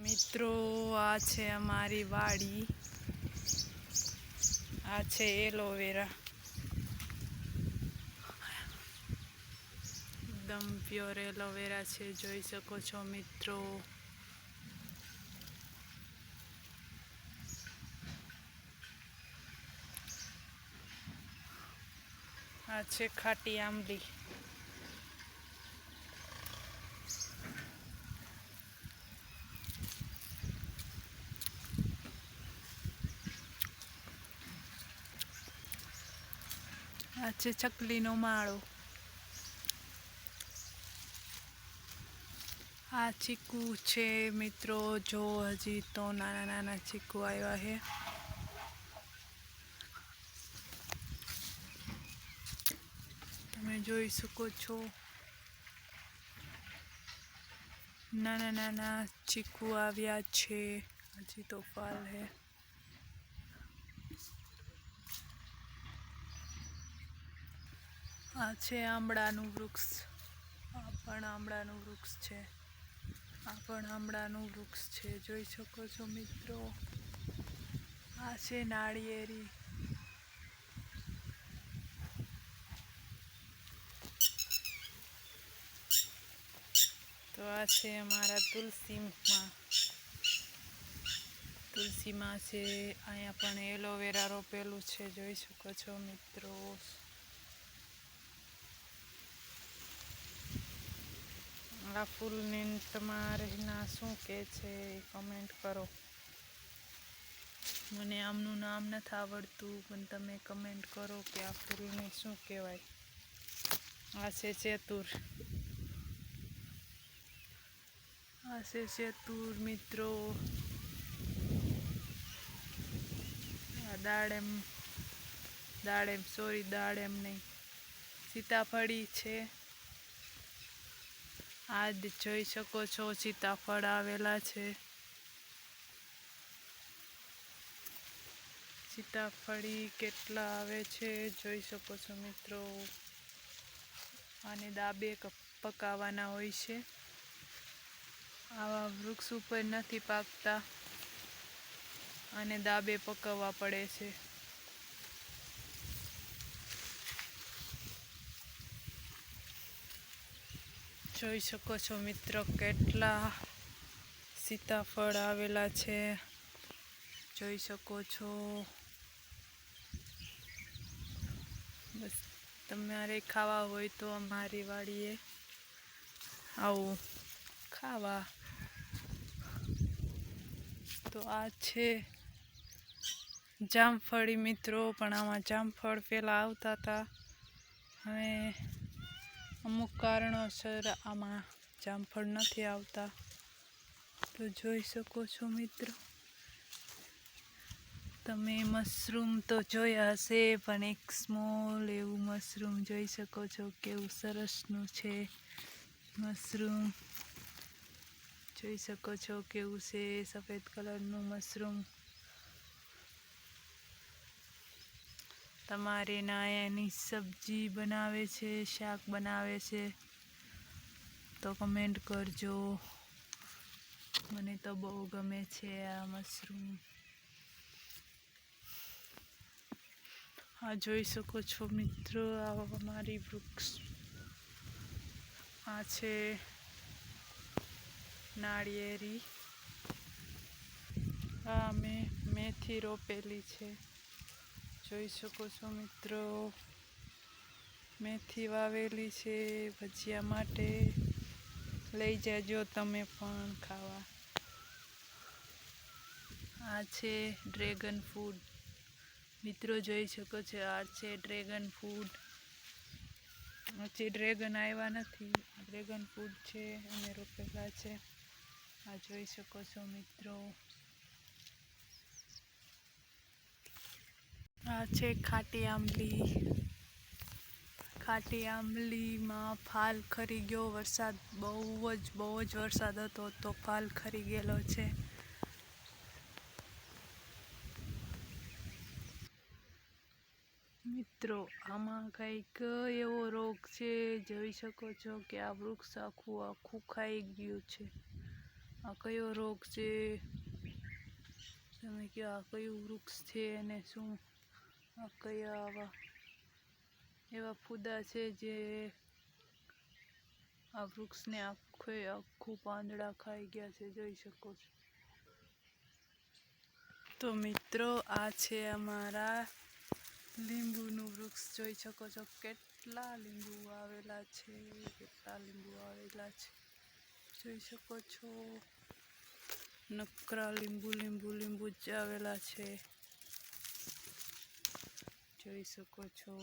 મિત્રો આ છે અમારી વાડી, આ છે એલોવેરા, એકદમ પ્યોર એલોવેરા છે, જોઈ શકો છો મિત્રો। આ છે ખાટી આંબલી, આ છે ચકલીનો માળો, આ ચીકુ છે મિત્રો, જો હજી તો નાના નાના ચીકુ આવ્યા છે। તમે જોઈ શકો છો નાના નાના ચીકુ આવ્યા છે, હજી તો ફળ છે। આ છે આંબળાનું વૃક્ષ, આ પણ આંબળાનું વૃક્ષ છે, આ પણ આંબળાનું વૃક્ષ છે, જોઈ શકો છો મિત્રો। આ છે નાળિયેરી, તો આ છે અમારા તુલસીમાં છે, અહીંયા પણ એલોવેરા રોપેલું છે, જોઈ શકો છો મિત્રો। આ ફૂલને તમારા શું કહે છે કમેન્ટ કરો, મને આમનું નામ નથી આવડતું, પણ તમે કમેન્ટ કરો કે આ ફૂલને શું કહેવાય। આ છે ચેતુર, આ છે ચેતુર મિત્રો। આ દાડેમ નહીં, સીતાફળી છે, આ જોઈ શકો છો સીતાફળ આવેલા છે, સીતાફળી કેટલા આવે છે જોઈ શકો છો મિત્રો। આને દાબે પકાવવાના હોય છે, આવા વૃક્ષ ઉપર નથી પાકતા, અને દાબે પકવવા પડે છે। જોઈ શકો છો મિત્રો કેટલા સીતાફળ આવેલા છે, જોઈ શકો છો। બસ તમારે ખાવા હોય તો અમારી વાડીએ આવો ખાવા। તો આ છે જામફળી મિત્રો, પણ આમાં જામફળ પહેલાં આવતા હતા, હવે અમુક કારણોસર આમાં જામફળ નથી આવતા, તો જોઈ શકો છો મિત્રો। તમે મશરૂમ તો જોયા હશે, પણ એક સ્મોલ એવું મશરૂમ જોઈ શકો છો, કેવું સરસનું છે મશરૂમ, જોઈ શકો છો કેવું છે સફેદ કલરનું મશરૂમ। તમારે ના એની સબ્જી બનાવે છે, શાક બનાવે છે તો કમેન્ટ કરજો, મને તો બહુ ગમે છે આ મશરૂમ। આ જોઈ શકો છો મિત્રો આ અમારી વૃક્ષ, આ છે નાળિયેરી, આ મેથી રોપેલી છે, જોઈ શકો છો મિત્રો। મેથી વાવેલી છે ભજીયા માટે, લઈ જાજો તમે પણ ખાવા। આ છે ડ્રેગન ફ્રૂટ મિત્રો, જોઈ શકો છો આ છે ડ્રેગન ફ્રૂટ, હજી ડ્રેગન આવ્યા નથી, ડ્રેગન ફ્રૂટ છે અમે રોપેલા છે, આ જોઈ શકો છો મિત્રો। આ છે ખાટી આંબલી, ખાટી આંબલીમાં ફાલ ખરી ગયો, વરસાદ બહુ જ વરસાદ હતો તો ફાલ ખરી ગયેલો છે। મિત્રો આમાં કંઈક એવો રોગ છે, જોઈ શકો છો કે આ વૃક્ષ આખું ખાઈ ગયું છે, આ કયો રોગ છે, તમે કહો આ કયું વૃક્ષ છે અને શું આ કયા આવા એવા ફૂદા છે જે આ વૃક્ષને આખું પાંદડા ખાઈ ગયા છે, જોઈ શકો છો. તો મિત્રો આ છે અમારા લીંબુનું વૃક્ષ, જોઈ શકો છો કેટલા લીંબુ આવેલા છે, જોઈ શકો છો. નકરા લીંબુ જ આવેલા છે, જોઈ શકો છો.